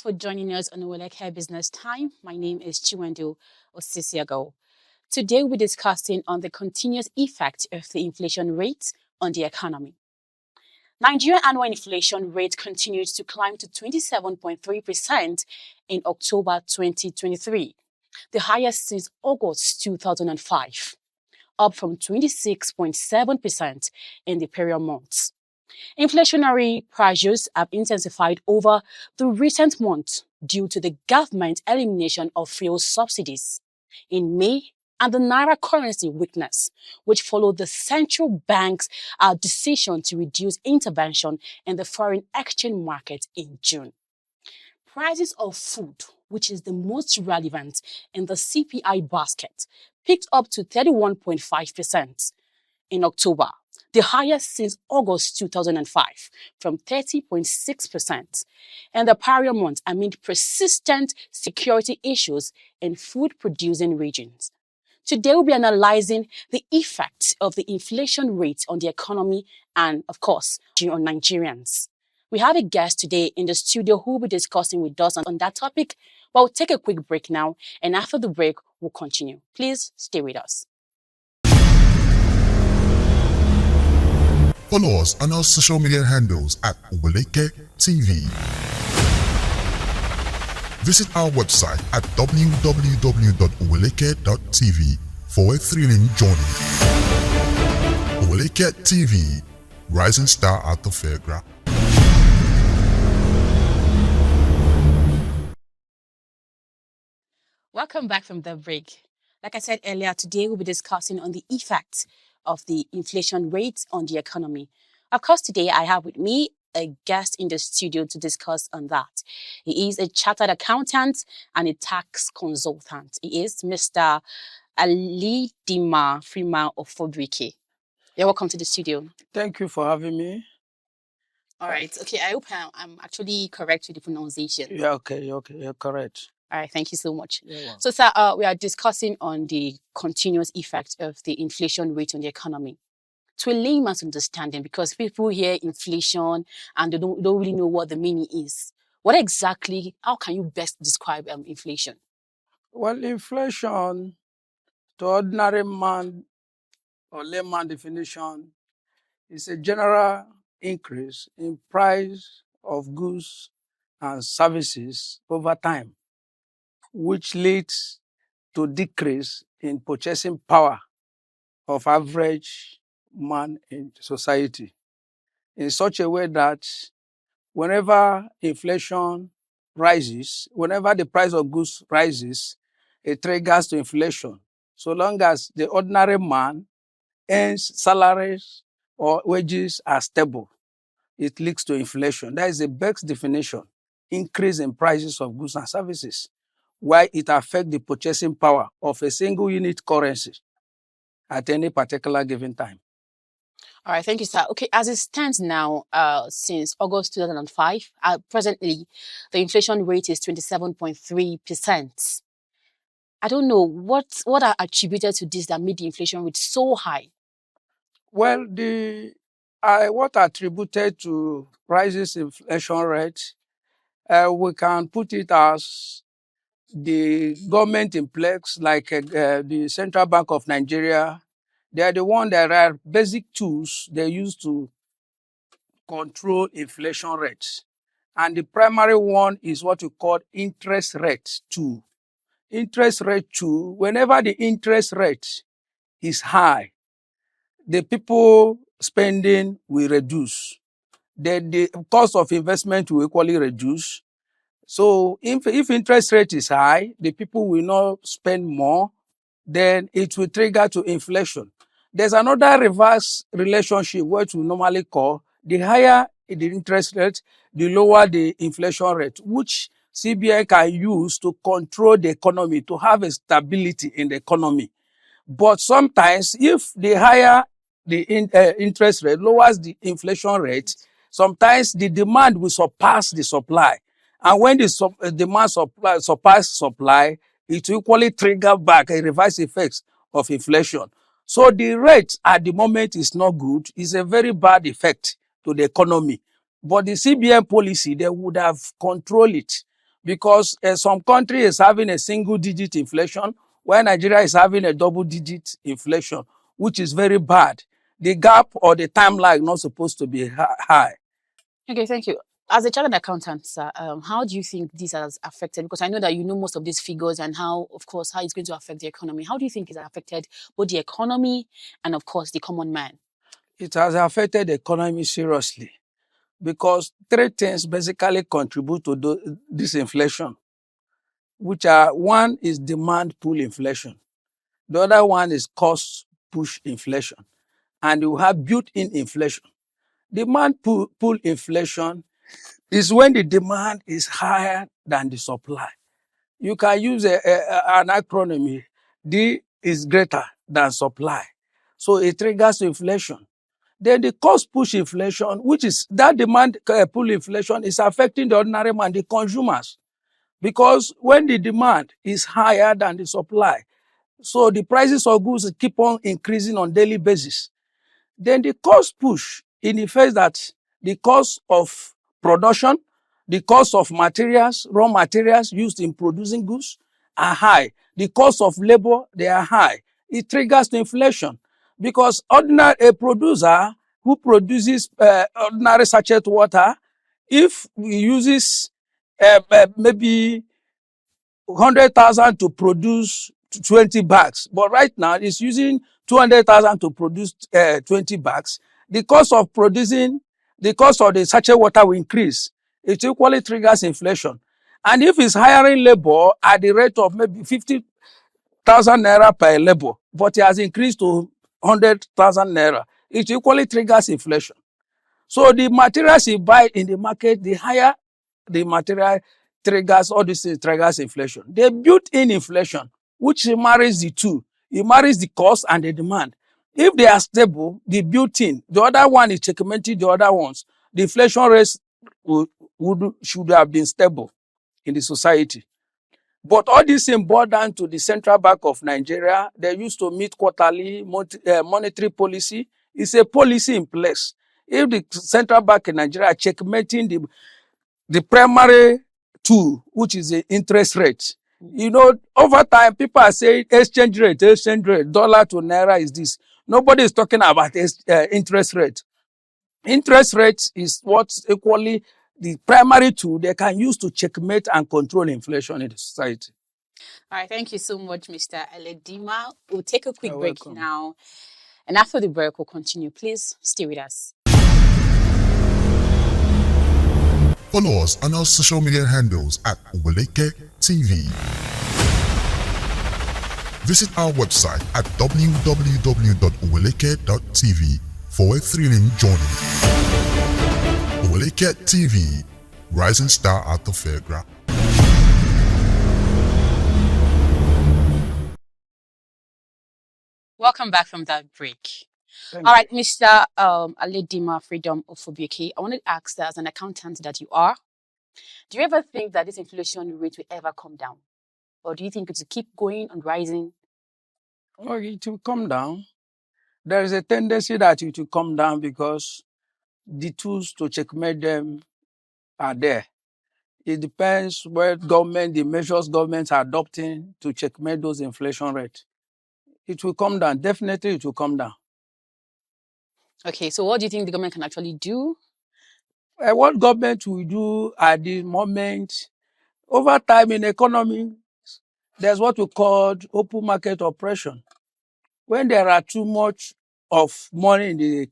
for joining us on Oweleketv Business Time. My name is Chiwendo Osisiago. Today we're discussing on the continuous effect of the inflation rate on the economy. Nigerian annual inflation rate continued to climb to 27.3% in October 2023, the highest since August 2005, up from 26.7% in the prior months. Inflationary pressures have intensified over the recent months due to the government elimination of fuel subsidies in May and the naira currency weakness, which followed the central bank's decision to reduce intervention in the foreign exchange market in June. Prices of food, which is the most relevant in the CPI basket, picked up to 31.5% in October, the highest since August 2005, from 30.6% in the prior month amid persistent security issues in food-producing regions. Today, we'll be analyzing the effect of the inflation rate on the economy and, of course, on Nigerians. We have a guest today in the studio who will be discussing with us on that topic, but we'll take a quick break now, and after the break, we'll continue. Please stay with us. Follow us on our social media handles at Oweleketv. Visit our website at www.oweleketv for a thrilling journey. Oweleketv, rising star at the fairground. Welcome back from the break. Like I said earlier, today we'll be discussing on the effect of the inflation rate on the economy. Of course, today I have with me a guest in the studio to discuss on that. He is a chartered accountant and a tax consultant. He is Mr. Ali Dima Freeman of Fabrike. You're welcome to the studio. Thank you for having me. All right. Okay, I hope I'm actually correct with the pronunciation. Yeah, okay, you're correct. All right, thank you so much. Yeah. So, sir, we are discussing on the continuous effect of the inflation rate on the economy. To a layman's understanding, because people hear inflation and they don't really know what the meaning is. How can you best describe inflation? Well, inflation, to ordinary man or layman definition, is a general increase in price of goods and services over time, which leads to decrease in purchasing power of average man in society in such a way that whenever inflation rises, whenever the price of goods rises, it triggers to inflation. So long as the ordinary man earns salaries or wages are stable, it leads to inflation. That is the best definition, increase in prices of goods and services, why it affects the purchasing power of a single unit currency at any particular given time. All right, thank you, sir. Okay, as it stands now, since August 2005, presently, the inflation rate is 27.3%. I don't know, what are attributed to this that made the inflation rate so high? Well, what attributed to rises inflation rate, we can put it as the government in place, like the Central Bank of Nigeria. They are the one that are basic tools they use to control inflation rates. And the primary one is what we call interest rate tool. Interest rate tool, whenever the interest rate is high, the people spending will reduce. The cost of investment will equally reduce. So if interest rate is high, the people will not spend more, then it will trigger to inflation. There's another reverse relationship, which we normally call the higher the interest rate, the lower the inflation rate, which CBN can use to control the economy, to have a stability in the economy. But sometimes, if the higher the interest rate lowers the inflation rate, sometimes the demand will surpass the supply. And when the demand surpass supply, it will equally trigger back a reverse effect of inflation. So the rate at the moment is not good. It's a very bad effect to the economy. But the CBN policy, they would have controlled it because some country is having a single-digit inflation, while Nigeria is having a double-digit inflation, which is very bad. The gap or the timeline not supposed to be high. Okay, thank you. As a chartered accountant, sir, how do you think this has affected? Because I know that you know most of these figures and how, of course, how it's going to affect the economy. How do you think it's affected both the economy and, of course, the common man? It has affected the economy seriously because three things basically contribute to this inflation, which are: one is demand pull inflation, the other one is cost push inflation, and you have built-in inflation. Demand pull inflation is when the demand is higher than the supply. You can use an acronym. D is greater than supply. So it triggers inflation. Then the cost push inflation, which is that demand pull inflation, is affecting the ordinary man, the consumers. Because when the demand is higher than the supply, so the prices of goods keep on increasing on daily basis. Then the cost push indicates that the cost of production, the cost of materials, raw materials used in producing goods are high. The cost of labor, they are high. It triggers the inflation because a producer who produces ordinary sachet water, if he uses maybe 100,000 to produce 20 bags, but right now it's using 200,000 to produce 20 bags. The cost of producing, the cost of the sachet water will increase. It equally triggers inflation. And if it's hiring labor at the rate of maybe 50,000 naira per labor, but it has increased to 100,000 naira, it equally triggers inflation. So the materials you buy in the market, the higher the material triggers, all these things triggers inflation. The built-in inflation, which marries the two, it marries the cost and the demand. If they are stable, the built-in, the other one is checkmating the other ones. The inflation rate should have been stable in the society. But all this thing boiled down to the Central Bank of Nigeria. They used to meet quarterly. Monetary policy is a policy in place. If the Central Bank in Nigeria checkmating the primary tool, which is the interest rate, you know, over time, people are saying exchange rate, dollar to naira is this. Nobody is talking about interest rate. Interest rate is what's equally the primary tool they can use to checkmate and control inflation in the society. All right, thank you so much, Mr. Oweleketv. We'll take a quick You're break welcome. now. And after the break, we'll continue. Please stay with us. Follow us on our social media handles at Oweleketv. Visit our website at www.oweleketv for a thrilling journey. Oweleketv, rising star at the fairground. Welcome back from that break. Thank All right, Mr. Oweleketv Freedom Ofobueke, I wanted to ask that as an accountant that you are, do you ever think that this inflation rate will ever come down? Or do you think it will keep going and rising? Well, it will come down. There is a tendency that it will come down because the tools to checkmate them are there. It depends where the measures governments are adopting to checkmate those inflation rates. It will come down. Definitely it will come down. Okay, so what do you think the government can actually do? What government will do at the moment, over time in economy, there's what we call open market operation. When there are too much of money in the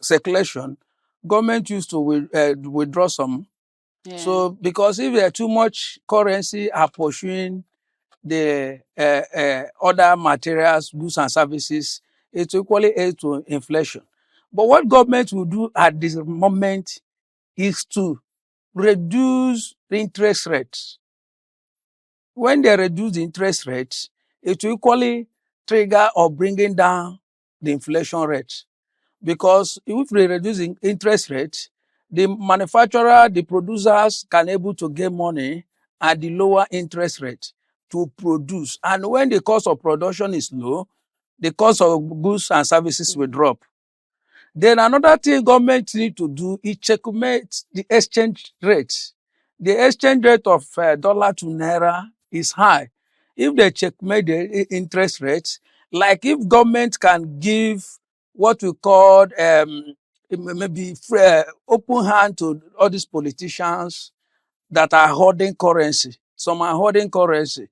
circulation, government used to withdraw some. Yeah. So because if there are too much currency are pursuing the other materials, goods and services, it equally aids to inflation. But what government will do at this moment is to reduce the interest rates. When they reduce the interest rates, it will equally trigger or bringing down the inflation rate. Because if we reduce the interest rate, the manufacturer, the producers can able to get money at the lower interest rate to produce. And when the cost of production is low, the cost of goods and services will drop. Then another thing government need to do is checkmate the exchange rate. the exchange rate of dollar to naira is high. If they checkmate the interest rates, like if government can give what we call maybe open hand to all these politicians that are holding currency. Some are holding currency.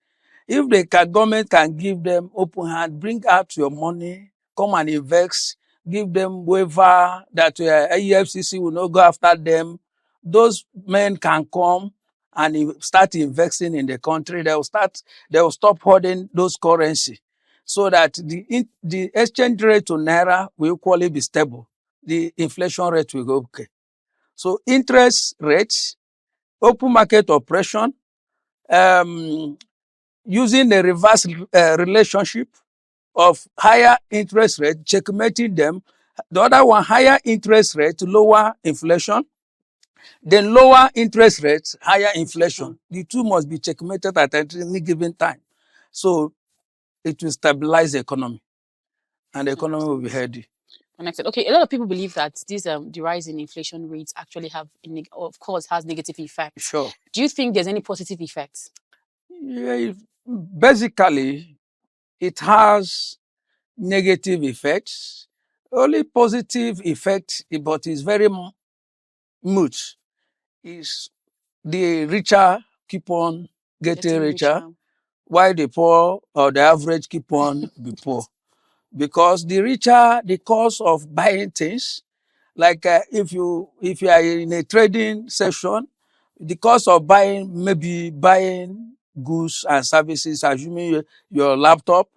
If the government can give them open hand, bring out your money, come and invest, give them waiver that EFCC will not go after them, those men can come and start investing in the country. They will stop holding those currency so that the exchange rate to naira will equally be stable. The inflation rate will go okay. So interest rates, open market operation, using a reverse relationship of higher interest rate, checkmating them. The other one, higher interest rate, lower inflation. Then lower interest rates, higher inflation. The two must be checkmated at any given time. So it will stabilize the economy and the economy will be healthy. Connected. Okay, a lot of people believe that this the rise in inflation rates actually have, of course, has negative effects. Sure. Do you think there's any positive effects? Yeah, basically, it has negative effects. Only positive effect, but it's very much, is the richer keep on getting richer, while the poor or the average keep on be poor. Because the richer, the cost of buying things, like if you are in a trading session, the cost of maybe buying goods and services, assuming your laptop,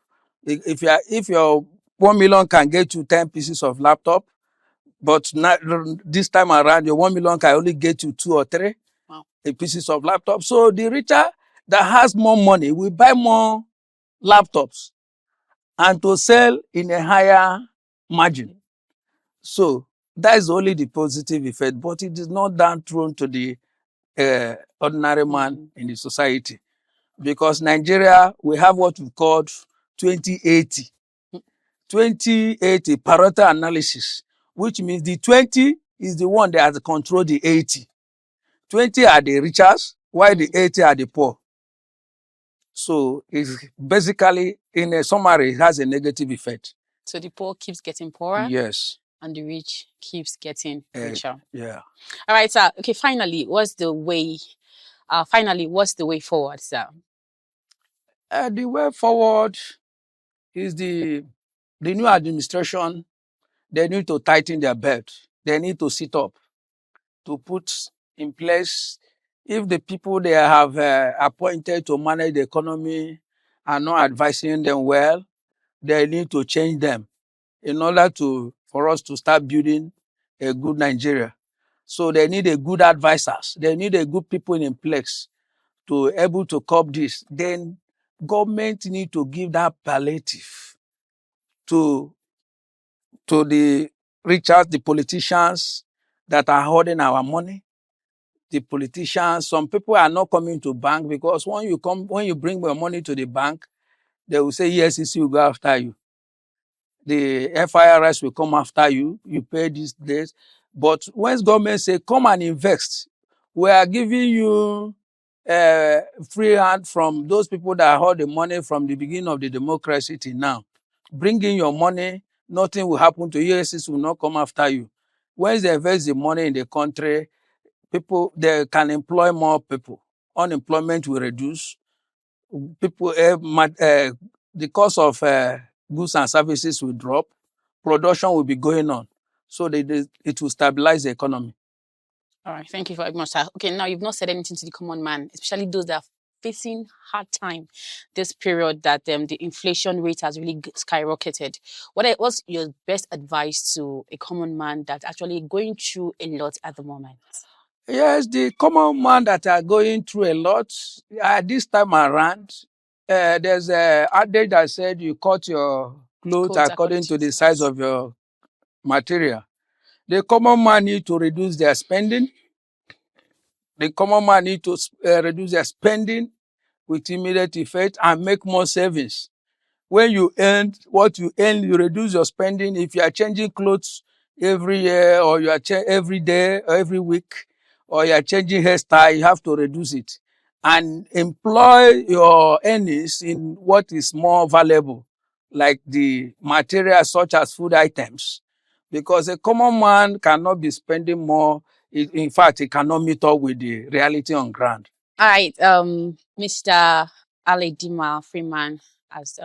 if your 1 million can get you 10 pieces of laptop, but not, this time around your 1 million can only get you 2 or 3 pieces of laptop. So the richer that has more money will buy more laptops and to sell in a higher margin. So that is only the positive effect, but it is not down thrown to the ordinary man in the society. Because Nigeria, we have what we call 2080. 2080 Pareto analysis, which means the 20 is the one that has controlled the 80. 20 are the richest, while the 80 are the poor. So it's basically, in a summary, it has a negative effect. So the poor keeps getting poorer? Yes. And the rich keeps getting richer? Yeah. All right, sir. Okay, finally, what's the way forward, sir? The way forward is the new administration. They need to tighten their belt. They need to sit up to put in place, if the people they have appointed to manage the economy are not advising them well, they need to change them in order for us to start building a good Nigeria. So they need a good advisors. They need a good people in place to able to curb this. Then government need to give that palliative to the richard, the politicians that are holding our money. The politicians, some people are not coming to bank because when you bring your money to the bank, they will say EFCC will go after you. The FIRS will come after you. You pay these days. But when government say, come and invest, we are giving you free hand from those people that hold the money from the beginning of the democracy till now. Bring in your money, nothing will happen to you. EFCC will not come after you. When they invest the money in the country, they can employ more people. Unemployment will reduce. People, the cost of goods and services will drop. Production will be going on. So it will stabilize the economy. All right, thank you very much, sir. Okay, now you've not said anything to the common man, especially those that are facing hard time this period that the inflation rate has really skyrocketed. What's your best advice to a common man that's actually going through a lot at the moment? Yes, the common man that are going through a lot this time around, there's an adage that said you cut your clothes according to the size of your material. The common man need to reduce their spending. The common man need to reduce their spending with immediate effect and make more savings. When you earn what you earn, you reduce your spending. If you are changing clothes every year or you are every day or every week, or you're changing hairstyle, you have to reduce it and employ your earnings in what is more valuable, like the materials such as food items, because a common man cannot be spending more. In fact, he cannot meet up with the reality on ground. All right, Mr. Oweleketv Freeman has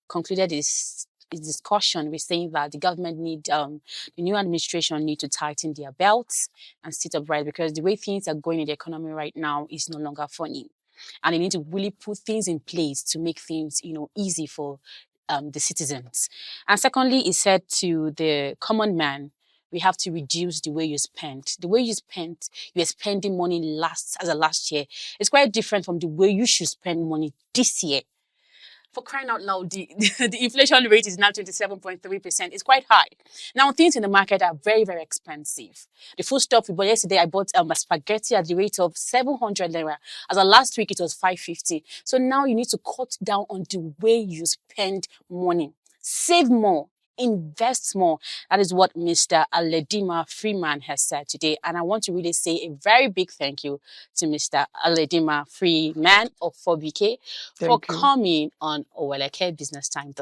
concluded his discussion with saying that the government the new administration need to tighten their belts and sit upright, because the way things are going in the economy right now is no longer funny, and they need to really put things in place to make things, easy for the citizens. And secondly, he said to the common man, we have to reduce the way you spend. The way you're spending money last year. It's quite different from the way you should spend money this year. For crying out loud, the inflation rate is now 27.3%. It's quite high. Now, things in the market are very, very expensive. The food stuff we bought yesterday, I bought a spaghetti at the rate of 700 naira. As of last week, it was 550. So now you need to cut down on the way you spend money. Save more. Invest more. That is what Mr. Oweleketv Freeman has said today. And I want to really say a very big thank you to Mr. Oweleketv Freeman of 4BK for coming on Oweleketv Business Time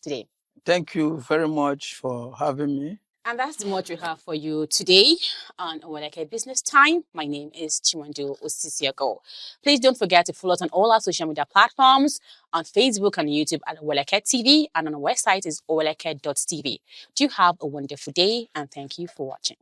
today. Thank you very much for having me. And that's the much we have for you today on Oweleketv Business Time. My name is Chiwendu Osisiago. Please don't forget to follow us on all our social media platforms, on Facebook and YouTube at Oweleketv, and on our website is oweleketv.tv. Do have a wonderful day, and thank you for watching.